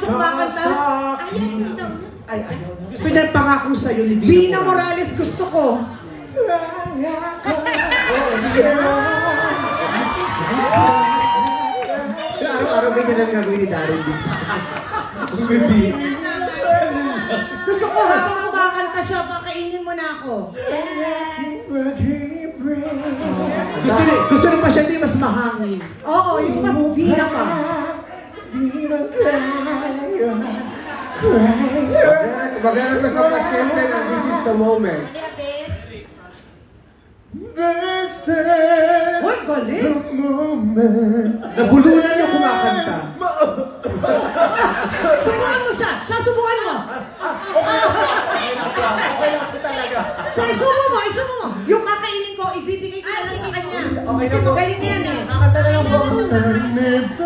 siya kumakanta. Ay, ayaw na. Gusto niya pangako sa'yo ni Bina Morales gusto ko. Araw-araw ganyan ang gagawin ni Darren dito. Gusto ko habang kumakanta siya, pakainin mo na ako. Gusto rin pa siya di mas mahangin. Oo, yung mas bina pa. Maganda ko sa pasyente na this is the moment. This is Uy, galing! the moment. Nabulunan niya kumakanta. Subukan mo siya! Siya, subukan mo! Siya, isubo mo! Isubo mo! Yung kakainin ko, ibibigay ko na lang sa kanya. Kasi magaling na yan eh. Kakanta na lang po.